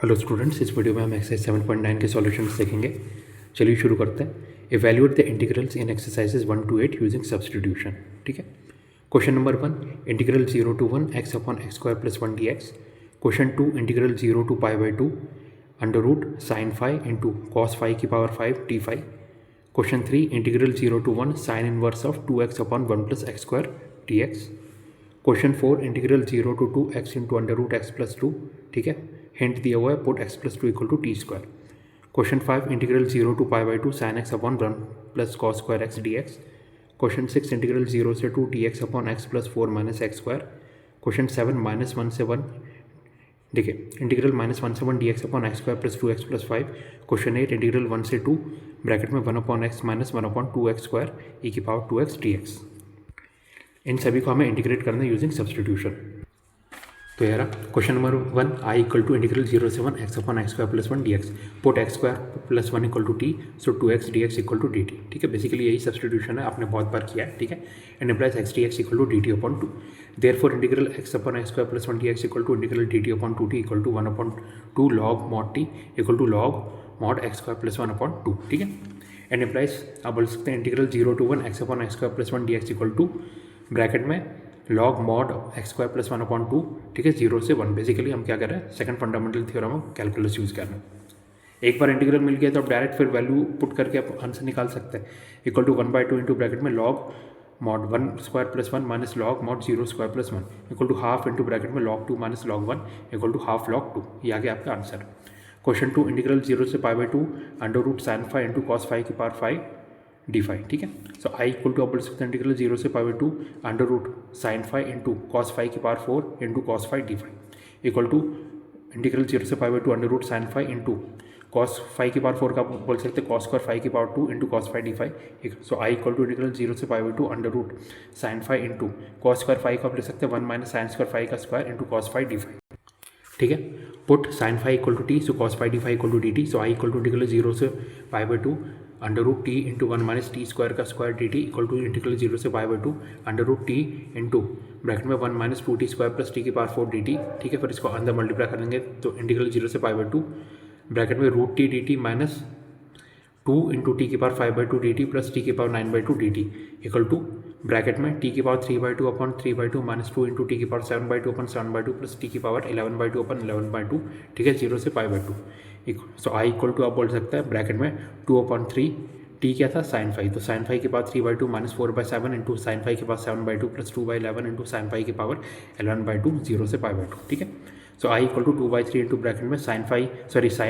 Hello students, इस video में हम एक्सरसाइज 7.9 के सॉल्यूशंस देखेंगे। चलिए शुरू करते हैं। Evaluate the integrals in exercises 1 to 8 using substitution. ठीक है। Question number 1, integral 0 to 1 x upon x square plus 1 dx। Question 2, integral 0 to π/2 under root sine five into cos five की power 5 d five. Question 3, integral 0 to 1 sine inverse of 2x upon 1 plus x square dx। Question 4, integral 0 to 2x into under root x plus 2। ठीक है, hint दिया हुआ है, put x plus 2 equal to T square. Question 5, integral 0 to π/2 sine x upon 1 plus cos square x dx। Question 6, integral 0 से 2 dx upon x plus 4 minus x square. Question 7, -1 से 1, देखिए integral -1 से 1 dx upon x square plus 2x plus 5। Question 8, integral 1 से 2 bracket में 1 upon x minus 1 upon 2x square E की power 2x dx। इन सभी को हमें इंटीग्रेट करना है यूजिंग सब्स्टिट्यूशन। तो यार question number 1, I equal to integral 0 से 1 x upon x square plus 1 dx, put x square plus 1 equal to T, so 2x dx equal to dt। ठीक है, बेसिकली यही सब्स्टिट्यूशन है, आपने बहुत बार किया है। ठीक है, and implies x dx equal to dt upon 2। Therefore integral x upon x square plus 1 dx equal to integral dt upon 2t equal to 1 upon 2 log mod t equal to log mod x square plus 1 upon 2। ठीक है, and implies आप बोल सकते हैं integral 0 to 1 x upon x square plus 1 dx equal to bracket में log mod x square plus 1 upon 2। ठीक है, 0 से 1। बेसिकली हम क्या कर रहे हैं, second fundamental theorem of calculus use कर रहे हैं। एक बार इंटीग्रल मिल गया तो आप डायरेक्ट फिर वैल्यू पुट करके आप आंसर निकाल सकते हैं। इक्वल टू 1/2 इंटू ब्रैकेट में log mod 1 square plus 1 minus log mod 0 square plus 1 equal to half into bracket में log 2 minus log 1 equal to half log 2। ये आ गया आपका आंसर। क्वेश्चन 2, इंटीग्रल 0 से π/2 under root sine five into cos five की power 5 d5। ठीक है, so I equal to आप बोल सकते हैं इंटीग्रल 0 से π/2 under root sine five into cos five की power 4 into cos five d5 equal to integral 0 से π/2 under root sine five into cos five की पावर 4 का बोल सकते हैं कॉस स्क्वायर फाइव की power 2 into cos five d5। So I equal to integral 0 से π/2 under root sine five into cos square five का आप ले सकते हैं 1 माइनस साइन स्क्वायर फाइव का square into cos five d5। ठीक है, put sine five equal to T, so cos five d5 equal to dt। So I equal to integral 0 से π/2 under root T into 1 minus T square का square dt equal to integral 0 से π/2 under root T into bracket में 1 minus 2t square plus T की power 4 dt। ठीक है, फिर इसको अंदर मल्टीप्लाई कर लेंगे तो इंटीग्रल 0 से π/2 ब्रैकेट में root t dt minus 2 into t की पावर 5/2 dt प्लस टी की power 9/2 dt equal to bracket में टी की power 3/2 upon 3/2 minus 2 into t की पावर 7/2 अपॉन 7/2 प्लस टी की पावर 11/2 अपॉन 11/2। ठीक है, 0 से π/2। सो आई इक्वल टू आप बोल सकते हैं ब्रैकेट में 2/3 टी क्या था साइन फाइव, तो साइन फाइव की power 3/2 minus 4/7 into sine five की power 7/2 plus 2/11 into sine five की पावर 11/2 0 से π/2। ठीक है, so I equal to 2/3 into bracket में साइन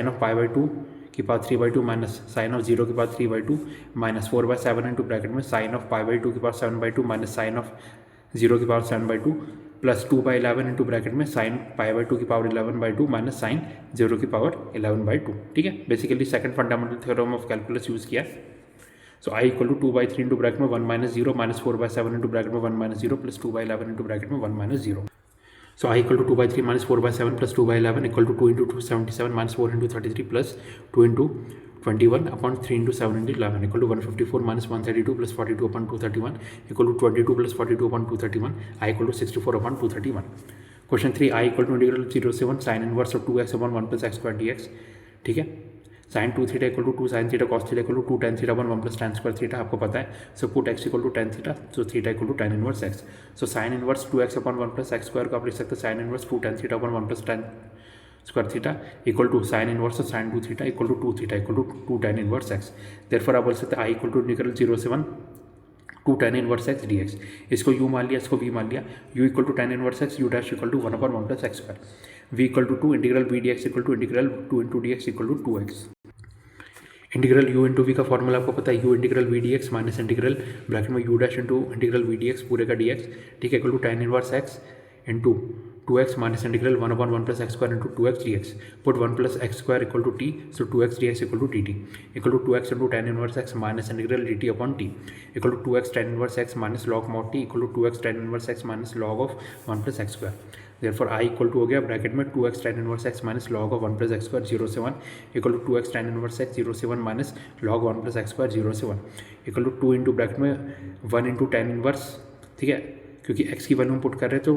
ऑफ π/2 की पावर 3/2 माइनस साइन ऑफ 0 की पावर 3/2 माइनस 4/7 इंटू ब्रैकेट में साइन ऑफ π/2 की पावर 7/2 माइनस साइन ऑफ 0 की पावर 7/2 प्लस 2/11 इंटू ब्रैकेट में साइन π/2 की पावर 11/2 माइनस साइन 0 की पावर 11/2। ठीक है, basically second fundamental theorem of calculus use किया। सो I equal to 2/3 into bracket में 1 माइनस 0 माइनस 4/7 इंटू ब्रैकेट में 1 माइनस 0 प्लस 2/11 इंटू ब्रैकेट में 1 minus 0। So I equal to 2/3 minus 4/7 plus 2/11 equal to 2 into 277 minus 4 into 33 plus 2 into 21 upon 3 into 7 into 11 equal to 154 minus 132 plus 42 upon 231 equal to 22 plus 42 upon 231. I equal to 64 upon 231. Question 3, I equal to integral 0 से 1 sin inverse of 2x upon 1 plus x square dx। ठीक है, sine 2 theta equal to 2 sine theta cos theta equal to 2 tan theta 1 plus tan square theta आपको पता है। So put x equal to tan theta, so theta equal to tan inverse x। So sine inverse 2x upon 1 plus x square को आप लिख सकते हैं sine inverse 2 tan थीटा upon 1 plus tan square theta equal to sine inverse of sine 2 theta equal to 2 theta equal to 2 tan inverse x। Therefore आप बोल सकते हैं आई इक्वल टू इंटीग्रल 0 से 1 2 tan इनवर्स x dx। इसको u मान लिया, इसको v मान लिया। u equal to tan inverse x, u dash equal to 1 upon 1 plus x square. v equal to 2 integral v dx equal to integral 2 into dx equal to 2x। Integral u into v का formula आपको पता है, u integral v d x minus integral bracket में u dash into integral v d x पूरे का dx। ठीक है, equal to tan inverse x into 2x minus integral 1 upon 1 plus x square into 2x dx। Put 1 plus x square equal to T, so 2x dx equal to dt equal to 2x into tan inverse x minus integral dt upon t equal to 2x tan inverse x minus log mod t equal to 2x tan inverse x minus log of 1 plus x square. Therefore I equal to हो गया bracket में 2x tan inverse x minus log of 1 plus x square 0 से 1 equal to 2x tan inverse x 0 से 1 minus log 1 plus x square 0 से 1 equal to 2 into bracket में 1 into tan inverse. ठीक है, क्योंकि x की वैल्यू हम पुट कर रहे हैं तो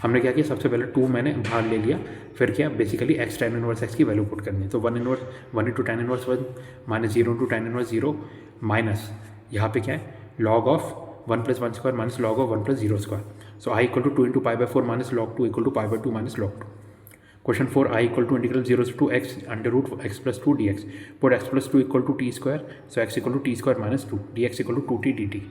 हमने क्या किया, सबसे पहले 2 मैंने बाहर ले लिया, फिर क्या basically x tan inverse x की वैल्यू पुट करनी है। तो 1 into tan inverse 1 minus 0 into tan inverse 0 minus यहाँ पे क्या है log of 1 plus 1 square minus log of 1 plus 0 square. So I equal to 2 into pi by 4 minus log 2 equal to pi by 2 minus log 2। Question 4, I equal to integral 0 to x under root x plus 2 dx. Put x plus 2 equal to t square. So x equal to t square minus 2. dx equal to 2t dt.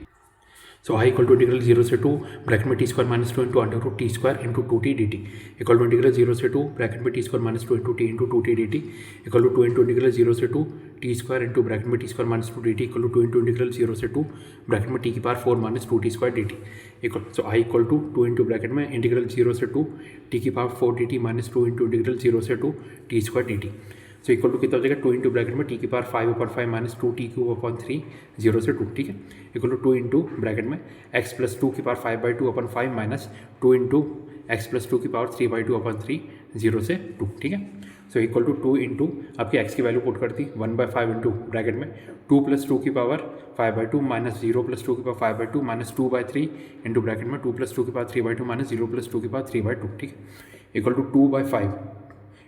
So I equal to integral 0 से 2 bracket में t square minus 2 into under root T square into 2t dt equal to integral 0 से 2 bracket में t square minus 2 into t into 2t dt equal to 2 into integral 0 से 2 t square into bracket में t square minus 2 dt equal to 2 into integral 0 से 2 bracket में t की power 4 minus 2t square dt equal. So I equal to 2 into bracket में integral 0 से 2 t की power 4 dt minus 2 into integral 0 से 2 t square dt। So equal to कितना हो जाएगा 2 इंटू ब्रैकेट में t की power 5/5 minus 2t cube upon 3 0 से 2, ठीक है, इक्वल टू 2 इंटू ब्रैकेट में x प्लस 2 की power 5/2 upon 5 minus 2 into x plus 2 की पावर 3/2 अपॉन 3 0 से 2, ठीक है। सो इक्वल टू 2 इंटू आपकी x की वैल्यू पुट करती 1/5 इंटू ब्रैकेट में 2 प्लस 2 की पावर 5/2 माइनस 0 प्लस 2 की पावर 5/2 माइनस 2/3 इंटू ब्रैकेट में 2 प्लस 2 की पावर 3/2 माइनस 0 प्लस 2 की पावर 3/2, ठीक है, इक्वल टू 2/5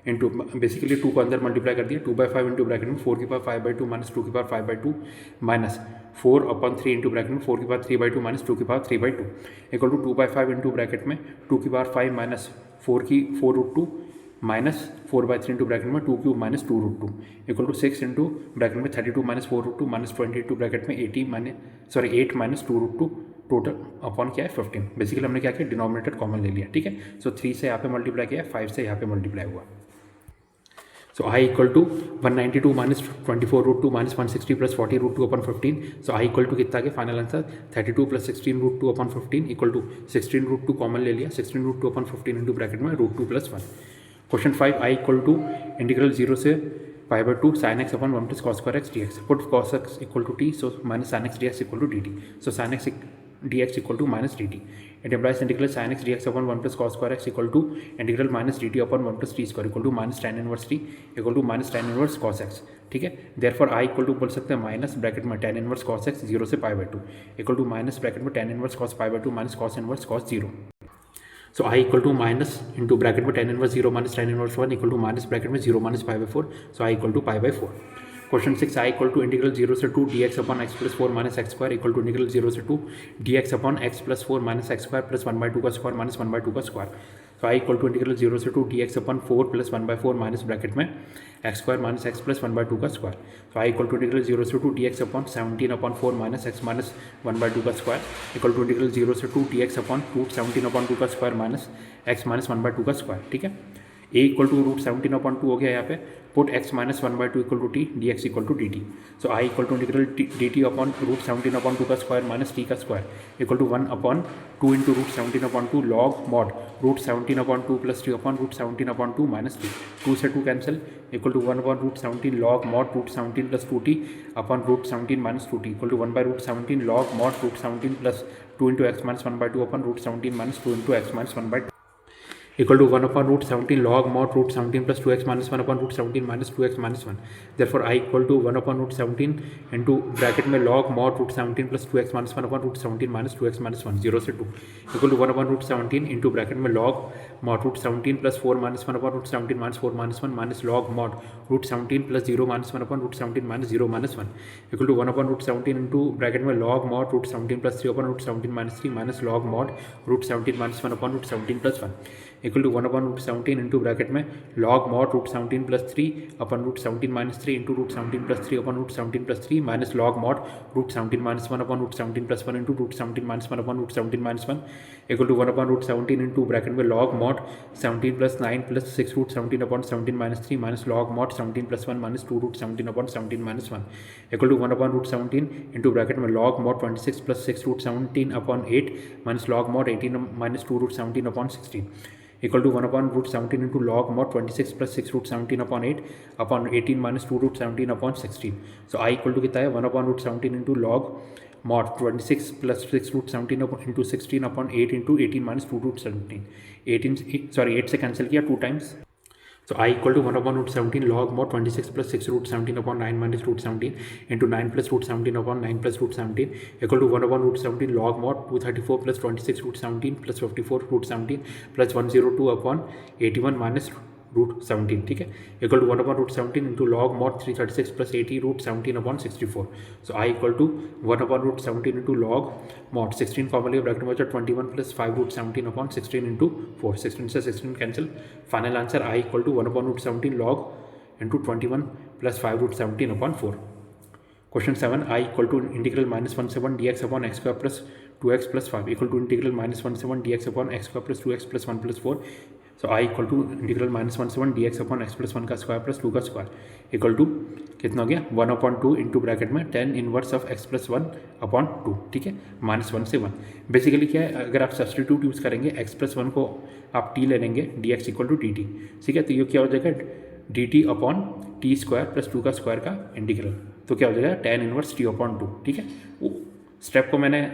इंटू बेसिकली 2 को अंदर मल्टीप्लाई कर दिया 2/5 इंटू ब्रैकेट में 4 की पावर 5/2 माइनस 2 की पावर 5/2 माइनस 4/3 इंटू ब्रैकेट में 4 की पावर 3/2 माइनस 2 की power 3/2 equal to 2/5 into bracket में 2 की power 5 minus 4√2 minus 4/3 into bracket में 2 cube minus 2√2 equal to 6 into bracket में 32 माइनस 4√2 माइनस 20 इंटू ब्रैकेट में 8 माइनस 2√2 टोटल अपॉन क्या है 15। बेसिकली हमने क्या किया डिनोमिनेटर कॉमन ले लिया, ठीक है। सो 3 से यहाँ पे मल्टीप्लाई किया 5 से यहाँ पे मल्टीप्लाई हुआ। So I equal to 192 minus 24√2 minus 160 plus 40√2 upon 15. So I equal to कितना के final answer 32 plus 16√2 upon 15 equal to 16√2 common ले लिया 16√2 upon 15 इंटू ब्रैकेट में √2 plus 1। Question 5 I equal to integral 0 से π/2 sin x upon 1 plus cos square x dx. Put cos x equal to t, so minus sin x dx equal to dt. So sin x dx equal to minus dt. It implies integral sin x dx upon 1 plus cos square x equal to integral minus dt upon 1 plus t square equal to minus tan inverse t equal to minus tan inverse cos x, ठीक है। Therefore I equal to बोल सकते हैं minus bracket में tan inverse cos x 0 से π/2 equal to minus bracket में tan inverse cos π/2 minus cos inverse cos 0। So I equal to minus into bracket में tan inverse 0 minus tan inverse 1 equal to minus bracket में 0 minus π/4। So I equal to π/4। Question 6 I equal to integral 0 से 2 dx upon x plus 4 minus x square equal to integral 0 से 2 dx upon x plus 4 minus x square plus 1/2 का square minus 1/2 का square. तो I equal to integral 0 से 2 dx upon 4 plus 1/4 minus bracket में x square minus x plus 1/2 का square. तो I equal to integral 0 से 2 dx upon 17 upon 4 minus x minus 1/2 का square equal to integral 0 से 2 dx upon root 17 upon 2 का square minus x minus 1/2 का square, ठीक है। a equal to root 17 upon 2 हो गया यहाँ पे put x minus 1/2 equal to t dx equal to dt। So I equal to integral dt upon root 17 upon 2 का square minus t का square equal to 1 upon 2 into root 17 upon 2 log mod root 17 upon 2 plus 3 upon root 17 upon 2 minus 2 से 2 cancel equal to 1 upon root 17 log mod root 17 plus 2t upon root 17 minus 2t equal to 1 by root 17 log mod root 17 plus 2 into x minus 1/2 upon root 17 minus 2 into x minus 1/2 equal to 1 upon root 17 log mod root 17 plus 2x minus 1 upon root 17 minus 2x minus 1। Therefore I equal to 1 upon root 17 into bracket में log mod root 17 plus 2x minus 1 upon root 17 minus 2x minus 1 0 से 2 equal to 1 upon root 17 into bracket में log mod root 17 plus 4 minus 1 upon root 17 minus 4 minus 1 minus log mod root 17 plus 0 minus 1 upon root 17 minus 0 minus 1 equal to 1 upon root 17 into bracket में log mod root 17 plus 3 upon root 17 minus 3 minus log mod root 17 minus 1 upon root 17 plus 1 equal to 1 upon root 17 into bracket में log mod root 17 plus 3 upon root 17 minus 3 into root 17 plus 3 upon root 17 plus 3 minus log mod root 17 minus 1 upon root 17 plus 1 into root 17 minus 1 upon root 17 minus 1 equal to 1 upon root 17 into bracket में log mod 17 plus 9 plus 6 root 17 upon 17 minus 3 minus log mod 17 plus 1 minus 2 root 17 upon 17 minus 1 equal to 1 upon root 17 into bracket में log mod 26 plus 6 root 17 upon 8 minus log mod 18 minus 2 root 17 upon 16 equal to 1 upon root 17 into log mod 26 plus 6 root 17 upon 8 upon 18 minus 2 root 17 upon 16। So I equal to कितना है 1 upon root 17 into log mod 26 plus 6 root 17 into 16 upon 8 into 18 minus 2 root 17 8 से cancel किया 2 times So I equal to 1 upon root 17 log mod 26 plus 6 root 17 upon 9 minus root 17 into 9 plus root 17 upon 9 plus root 17 equal to 1 upon root 17 log mod 234 plus 26 root 17 plus 54 root 17 plus 102 upon 81 minus root 17, ठीक है, equal to 1 upon root 17 into log mod 336 plus 80 root 17 upon 64. So I equal to 1 upon root 17 into log mod 16 commonly bracket में 21 plus 5 root 17 upon 16 into 4. 16 से 16 cancel. Final answer I equal to 1 upon root 17 log into 21 plus 5 root 17 upon 4. Question 7. I equal to integral minus 17 dx upon x square plus 2x plus 5 equal to integral minus 17 dx upon x square plus 2x plus 1 plus 4. So I equal to integral minus 17 dx upon x plus 1 का square plus 2 का square equal to कितना हो गया 1 upon 2 into bracket में tan inverse of x plus 1 upon 2, ठीक है, minus 1 से 1. Basically क्या है, अगर आप सब्सटीट्यूट यूज़ करेंगे x प्लस 1 को आप t ले लेंगे dx इक्वल टू dt, ठीक है, तो ये क्या हो जाएगा dt upon T square plus 2 का स्क्वायर का इंटीग्रल, तो क्या हो जाएगा tan इनवर्स t अपॉन 2, ठीक है. वो स्टेप को मैंने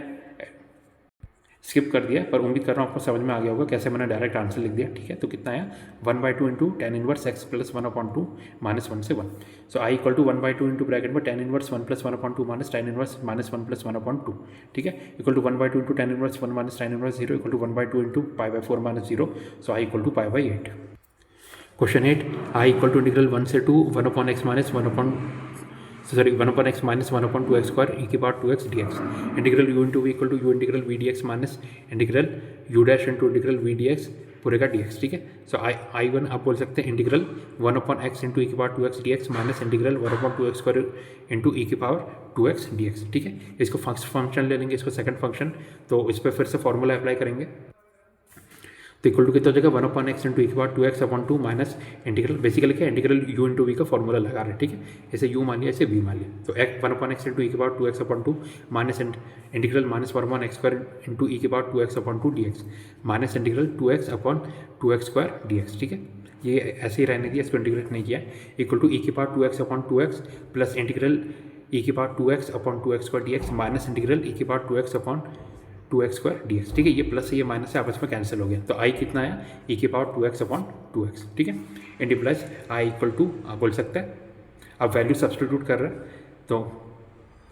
स्किप कर दिया, पर उम्मीद कर रहा हूँ आपको समझ में आ गया होगा कैसे मैंने डायरेक्ट आंसर लिख दिया, ठीक है. तो कितना आया 1/2 into tan inverse x plus 1 upon 2 minus 1 से 1. So I equal to 1/2 into bracket में tan inverse 1 plus 1 upon 2 minus tan inverse minus 1 plus 1 upon 2, ठीक है, equal to 1/2 into tan inverse 1 minus tan inverse 0 equal to 1/2 into π/4 minus 0. So I equal to π/8. Question 8. I equal to integral 1 से 2 1 upon x minus 1 upon 1 upon x minus 1 upon 2x square e की power 2x dx. Integral u into v equal to u integral v dx minus integral u dash into integral v dx पूरे का dx, ठीक है. सो I1 आप बोल सकते हैं integral 1 upon x into e की power 2x dx minus integral 1 upon 2x square into e की पावर 2x dx, ठीक है. इसको फर्स्ट फंक्शन ले लेंगे, इसको सेकंड फंक्शन, तो इस पर फिर से फॉर्मूला अप्लाई करेंगे, तो इक्वल टू कितना हो जाएगा 1 अपॉन एक्स इंटू e की power 2x upon 2 minus integral, basically क्या इंटीग्रल u इंटू वी का फॉर्मूला लगा रहे हैं, ठीक है. ऐसे u मान लिया, ऐसे v मान लिया, तो 1 अपॉन एक्स इंटू e की power 2x upon 2 minus integral minus 1 upon x square into e की power 2x upon 2 dx minus integral 2x upon 2x square dx, ठीक है. ये ऐसे ही रहने दिया, इसको इंटीग्रेट नहीं किया, इक्वल टू e की power 2x upon 2x plus integral e की power 2x upon 2x square dx minus integral e की power 2x upon 2x square dx, ठीक है. ये प्लस से ये माइनस से आपस में कैंसिल हो गया, तो आई कितना आया e की पावर 2x अपॉन 2x, ठीक है. इंटी प्लस आई इक्वल टू आप बोल सकते हैं, आप वैल्यू सब्सटीट्यूट कर रहे हैं, तो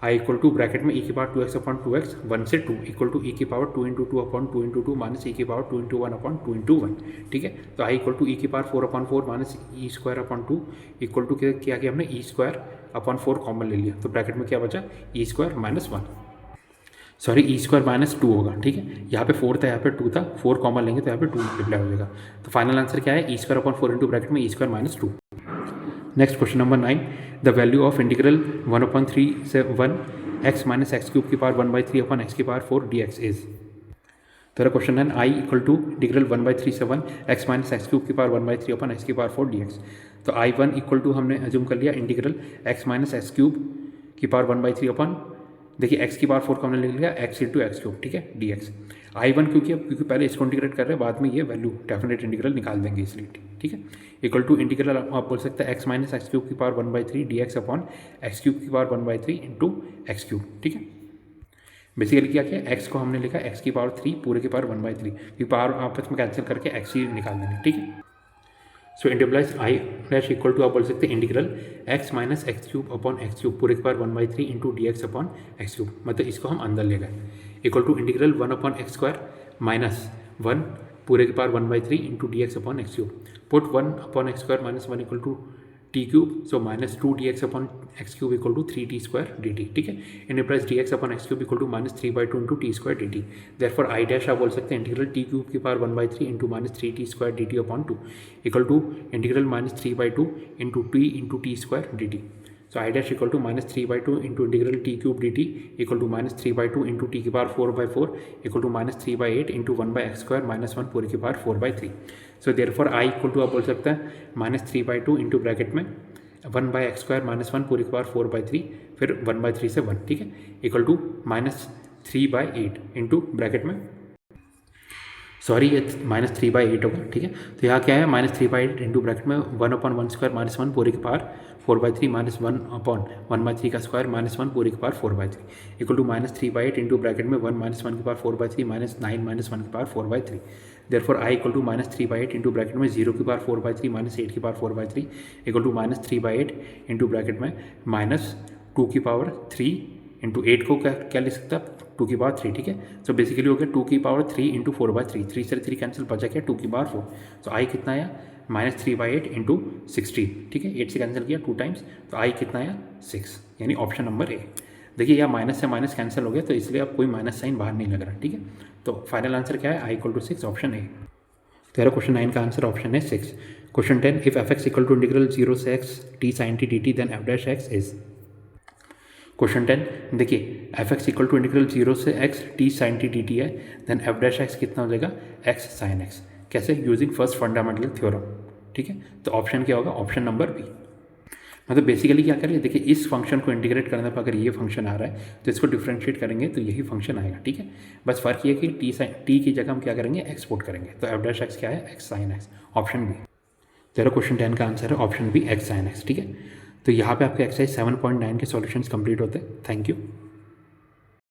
आई इक्वल टू ब्रैकेट में e की पावर 2x अपॉन 2x 1 से 2 इक्वल टू e की power 2 into 2 upon 2 into 2 minus e की पावर 2 इंटू 1 अपॉन 2 इंटू 1, ठीक है. तो आई इक्वल टू e की power 4 upon 4 minus e square upon 2 equal to क्या किया हमने e स्क्वायर अपॉन 4 कॉमन ले लिया, तो ब्रैकेट में क्या बचा e स्क्वायर माइनस 1, सॉरी ई स्क्वायर माइनस 2 होगा, ठीक है. यहाँ पे 4 था, यहाँ पे 2 था, 4 कॉमन लेंगे तो यहाँ पे 2 रिप्लाई हो जाएगा. तो फाइनल आंसर क्या है, E square upon 4 into bracket में E square minus 2. Next question number 9. The value of integral 1 upon 3 से 1 एक्स माइनस एक्स क्यूब की पावर 1/3 अपॉन एक्स की पावर 4 dx इज. तो क्वेश्चन है आई इक्वल टू इंटीग्रल 1/3 से 1 x minus x cube की power 1/3 upon x की power 4 dx. तो I1 equal to हमने अज्यूम कर लिया integral x minus x cube की पावर 1/3 अपॉन, देखिए x की पावर 4 को हमने लिख लिया x इंटू एक्स क्यूब, ठीक है, dx. I1 क्योंकि पहले इसको इंटीग्रेट कर रहे हैं, बाद में ये वैल्यू डेफिनेट इंटीग्रल निकाल देंगे इसलिए, ठीक है. इक्वल टू इंटीग्रल आप बोल सकते हैं x माइनस एक्स क्यूब की power 1/3 dx upon x cube की पावर 1/3 इंटू एक्स क्यूब, ठीक है. बेसिकली क्या किया, x को हमने लिखा x की पावर 3 पूरे की पावर 1/3, क्योंकि पावर आपस में कैंसिल करके x ही निकाल देंगे, ठीक है. So integral I dash equal to आप बोल सकते हैं integral x minus x cube upon x cube पूरे की power 1/3 into dx upon x cube, मतलब इसको हम अंदर ले गए, equal to integral 1 upon x square minus 1 पूरे की power 1/3 into dx upon x cube. Put 1 upon x square minus 1 equal to t cube, so minus 2 dx upon x cube equal to 3t square dt, ठीक है. Into plus dx upon x cube equal to minus 3/2 into t square dt. Therefore I dash आप बोल सकते हैं integral t cube की power 1/3 into minus 3t square dt upon 2 equal to integral minus 3/2 into t square dt. So I dash equal to minus 3/2 into integral t cube dt equal to minus 3/2 into t की power 4/4 equal to minus 3/8 into 1/x square minus 1 पूरे की power 4/3. So therefore I equal to आप बोल सकते हैं minus 3/2 into bracket में 1/x square minus 1 पूरी की पावर 4/3 फिर 1/3 से 1, ठीक है, equal to minus 3/8 into bracket में, सॉरी ये माइनस 3/8 होगा, ठीक है. तो यहाँ क्या है माइनस 3/8 इंटू ब्रैकेट में 1 अपॉन 1 स्क्वायर माइनस 1 पूरी की पावर 4/3 माइनस 1 अपॉन 1/3 का स्क्वायर माइनस 1 पूरी की power 4/3 equal to minus 3/8 into bracket में 1 माइनस 1 की पावर 4/3 माइनस 9 माइनस 1 की power 4/3. Therefore I equal to -3/8 into bracket में 0 की पावर 4/3 माइनस 8 की power 4/3 equal to -3/8 into bracket में -2 की पावर 3 इंटू 8 को क्या लिख सकता है 2 की पावर 3, ठीक है। सो बेसिकली हो गया 2 की पावर 3 इंटू 4/3, 3 से 3 कैंसिल, बचा क्या 2 की पावर 4। सो आई कितना आया -3/8 इंटू 16, ठीक है। 8 से कैंसिल किया 2 टाइम्स, तो आई कितना आया 6, यानी ऑप्शन नंबर ए। देखिए यहाँ माइनस से माइनस कैंसिल हो गया, तो इसलिए अब कोई माइनस साइन बाहर नहीं लग रहा, ठीक है। तो फाइनल आंसर क्या है, I equal to 6, option A. तो क्वेश्चन 9 का आंसर ऑप्शन है 6। Question 10, if f x equal to integral 0 से x t sin t dt then f dash x is. Question 10, देखिए f x equal to integral 0 से x t sin t dt है, then f dash x कितना हो जाएगा x sin x। कैसे, using first fundamental theorem, ठीक है। तो ऑप्शन क्या होगा, ऑप्शन नंबर बी। मतलब बेसिकली क्या करें, देखिए इस फंक्शन को इंटीग्रेट करने पर अगर ये फंक्शन आ रहा है तो इसको डिफ्रेंशिएट करेंगे तो यही फंक्शन आएगा, ठीक है। बस फर्क ये कि टी की जगह हम क्या करेंगे, एक्सपोर्ट करेंगे। तो एफ डैश एक्स क्या है, x sine x, option B. तेरा क्वेश्चन 10 का आंसर है option B, x sine x, ठीक है। तो यहाँ पे आपके एक्सरसाइज 7.9 के सॉल्यूशंस कंप्लीट होते हैं। Thank you.